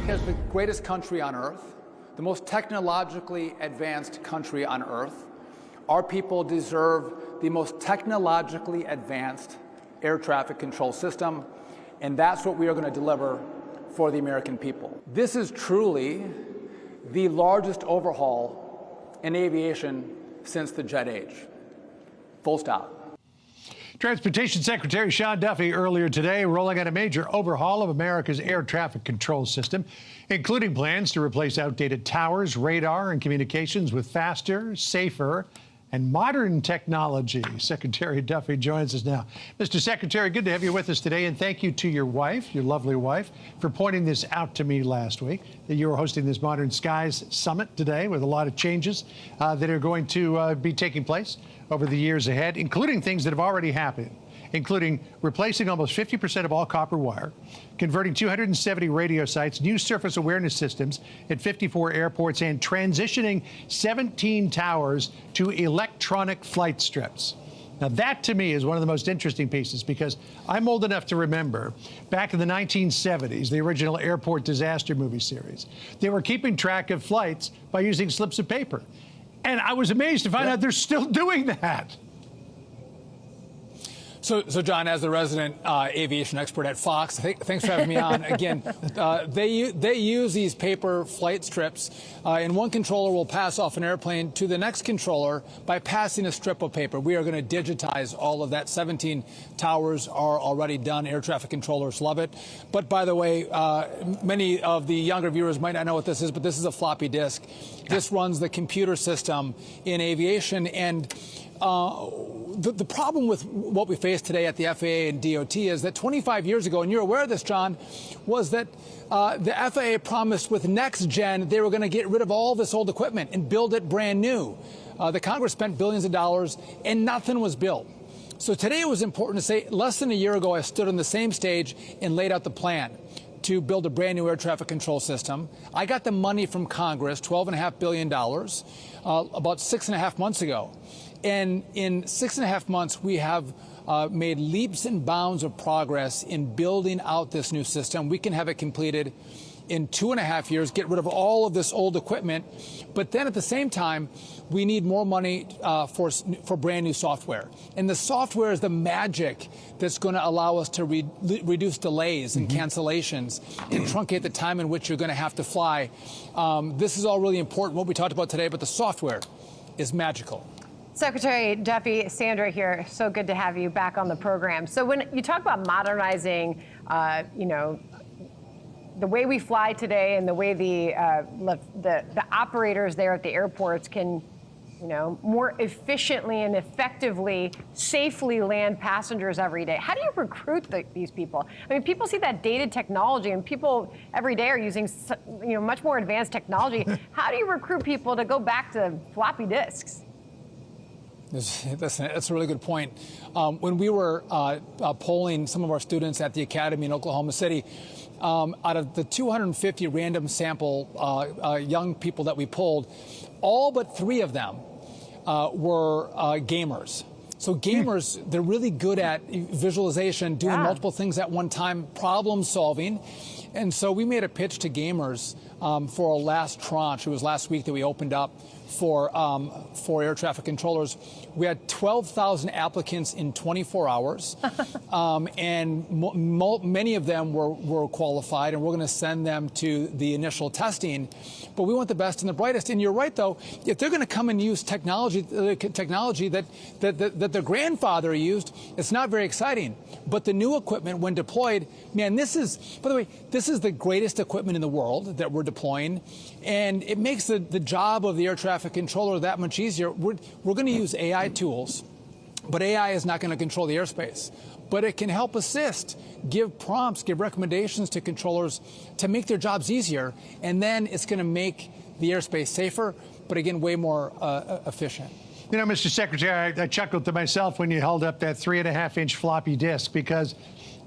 As the greatest country on earth, the most technologically advanced country on earth, our people deserve the most technologically advanced air traffic control system, and that's what we are going to deliver for the American people. This is truly the largest overhaul in aviation since the jet age. Full stop. Transportation Secretary Sean Duffy earlier today rolling out a major overhaul of America's air traffic control system, including plans to replace outdated towers, radar, and communications with faster, safer, and modern technology. Secretary Duffy joins us now. Mr. Secretary, good to have you with us today, and thank you to your wife, your lovely wife, for pointing this out to me last week, that you were hosting this Modern Skies Summit today with a lot of changes that are going to be taking place over the years ahead, including things that have already happened, including replacing almost 50% of all copper wire, converting 270 radio sites, new surface awareness systems at 54 airports, and transitioning 17 towers to electronic flight strips. Now, that to me is one of the most interesting pieces, because I'm old enough to remember back in the 1970s, the original airport disaster movie series. They were keeping track of flights by using slips of paper. And I was amazed to find out they're still doing that. So John, as the resident aviation expert at Fox, thanks for having me on. Again, they use these paper flight strips, and one controller will pass off an airplane to the next controller by passing a strip of paper. We are going to digitize all of that. 17 towers are already done. Air traffic controllers love it. But by the way, many of the younger viewers might not know what this is, but this is a floppy disk. This runs the computer system in aviation, and the problem with what we face today at the FAA and DOT is that 25 years ago, and you're aware of this, John, was that the FAA promised with next gen they were going to get rid of all this old equipment and build it brand new. The Congress spent billions of dollars and nothing was built. So today it was important to say, less than a year ago, I stood on the same stage and laid out the plan to build a brand new air traffic control system. I got the money from Congress, $12.5 billion, about 6.5 months ago. And in 6.5 months, we have made leaps and bounds of progress in building out this new system. We can have it completed in 2.5 years, get rid of all of this old equipment. But then at the same time, we need more money for brand new software. And the software is the magic that's going to allow us to reduce delays and cancellations and truncate the time in which you're going to have to fly. This is all really important, what we talked about today, but the software is magical. Secretary Duffy, Sandra here. So good to have you back on the program. So when you talk about modernizing, you know, the way we fly today and the way the operators there at the airports can, you know, more efficiently and effectively, safely land passengers every day. How do you recruit these people? I mean, people see that dated technology, and people every day are using, you know, much more advanced technology. How do you recruit people to go back to floppy disks? That's a really good point. When we were polling some of our students at the academy in Oklahoma City, out of the 250 random sample young people that we polled, all but 3 of them were gamers. So gamers, they're really good at visualization, doing multiple things at one time, problem solving. And so we made a pitch to gamers for a last tranche. It was last week that we opened up for air traffic controllers. We had 12,000 applicants in 24 hours, and many of them were qualified, and we're going to send them to the initial testing. But we want the best and the brightest. And you're right, though, if they're going to come and use technology that their grandfather used, it's not very exciting. But the new equipment, when deployed, man, this is, by the way, this is the greatest equipment in the world that we're deploying, and it makes the job of the air traffic controller that much easier. We're going to use AI tools, but AI is not going to control the airspace. But it can help assist, give prompts, give recommendations to controllers to make their jobs easier, and then it's going to make the airspace safer, but again, way more efficient. You know, Mr. Secretary, I chuckled to myself when you held up that 3.5-inch floppy disk, because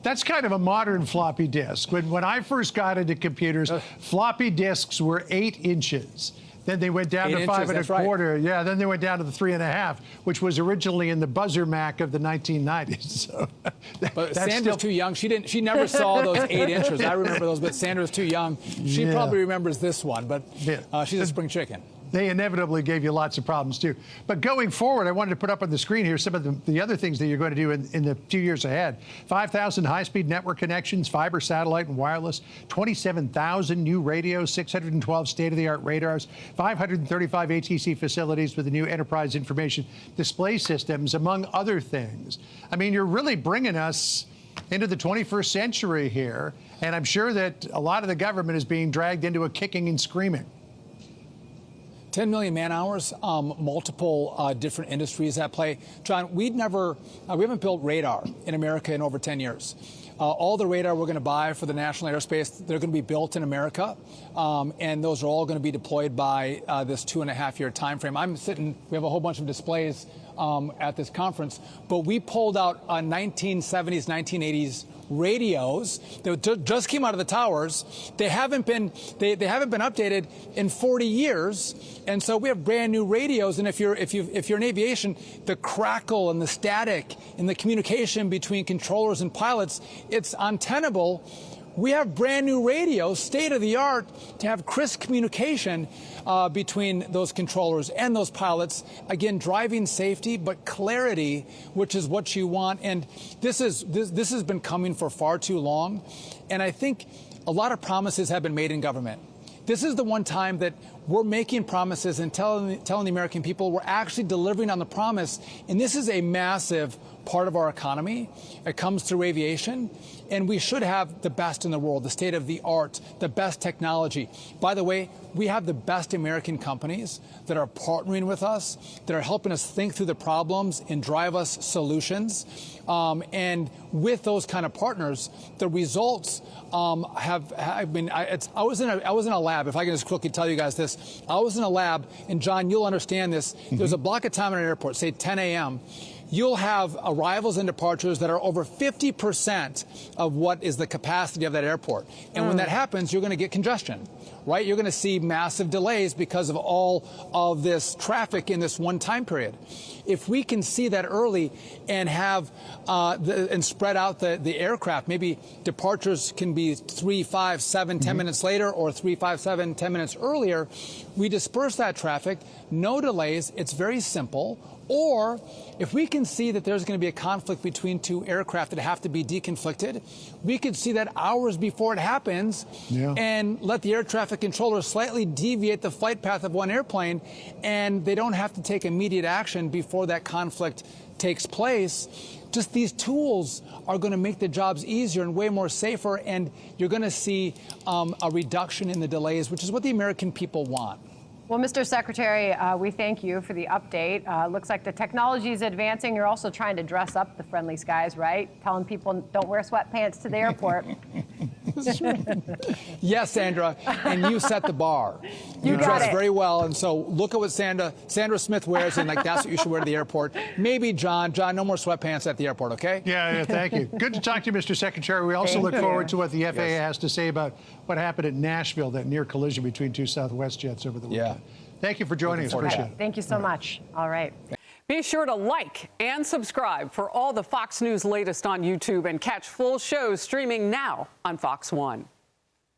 that's kind of a modern floppy disk. When I first got into computers, floppy disks were 8 inches. Then they went down 8 to inches, 5 that's1/4. right. Yeah, then they went down to the 3.5, which was originally in the buzzer Mac of the 1990s. So But that's Sandra's too young. She never saw those 8 inches. I remember those, but Sandra's too young. She Yeah. probably remembers this one, but Yeah. she's a spring chicken. They inevitably gave you lots of problems, too. But going forward, I wanted to put up on the screen here some of the other things that you're going to do in the few years ahead. 5,000 high-speed network connections, fiber, satellite, and wireless, 27,000 new radios, 612 state-of-the-art radars, 535 ATC facilities with the new enterprise information display systems, among other things. I mean, you're really bringing us into the 21st century here, and I'm sure that a lot of the government is being dragged into a kicking and screaming. 10 million man hours, multiple different industries at play. John, we haven't built radar in America in over 10 years. All the radar we're going to buy for the national airspace, they're going to be built in America, and those are all going to be deployed by this 2.5-year time frame. We have a whole bunch of displays at this conference, but we pulled out 1970s, 1980s radios that just came out of the towers. They haven't been updated in 40 years, and so we have brand new radios. And if you're in aviation, the crackle and the static and the communication between controllers and pilots, it's untenable. We have brand new radios, state of the art, to have crisp communication between those controllers and those pilots. Again, driving safety, but clarity, which is what you want. And this has been coming for far too long. And I think a lot of promises have been made in government. This is the one time that we're making promises and telling the American people we're actually delivering on the promise. And this is a massive part of our economy. It comes through aviation. And we should have the best in the world, the state of the art, the best technology. By the way, we have the best American companies that are partnering with us, that are helping us think through the problems and drive us solutions. And with those kind of partners, the results have been. I was in a lab. If I can just quickly tell you guys this, I was in a lab, and John, you'll understand this. There's a block of time at an airport, say 10 a.m. You'll have arrivals and departures that are over 50% of what is the capacity of that airport. And when that happens, you're going to get congestion, right? You're going to see massive delays because of all of this traffic in this one time period. If we can see that early and have and spread out the aircraft, maybe departures can be 3, 5, 7, 10 minutes later, or 3, 5, 7, 10 minutes earlier, we disperse that traffic, no delays, it's very simple. Or if we can see that there's going to be a conflict between two aircraft that have to be deconflicted, we could see that hours before it happens and let the air traffic controller slightly deviate the flight path of one airplane, and they don't have to take immediate action before that conflict takes place. Just these tools are going to make the jobs easier and way more safer, and you're going to see a reduction in the delays, which is what the American people want. Well, Mr. Secretary, we thank you for the update. Looks like the technology is advancing. You're also trying to dress up the friendly skies, right? Telling people don't wear sweatpants to the airport. Yes, Sandra, and you set the bar. You dress very well, and so look at what Sandra Smith wears, and that's what you should wear to the airport. Maybe John, no more sweatpants at the airport, okay? Yeah, thank you. Good to talk to you, Mr. Secretary. We also look forward to what the FAA has to say about what happened at Nashville, that near collision between two Southwest jets over the weekend. Thank you for joining us. Appreciate it. Thank you so much. All right. Be sure to like and subscribe for all the Fox News latest on YouTube, and catch full shows streaming now on Fox One.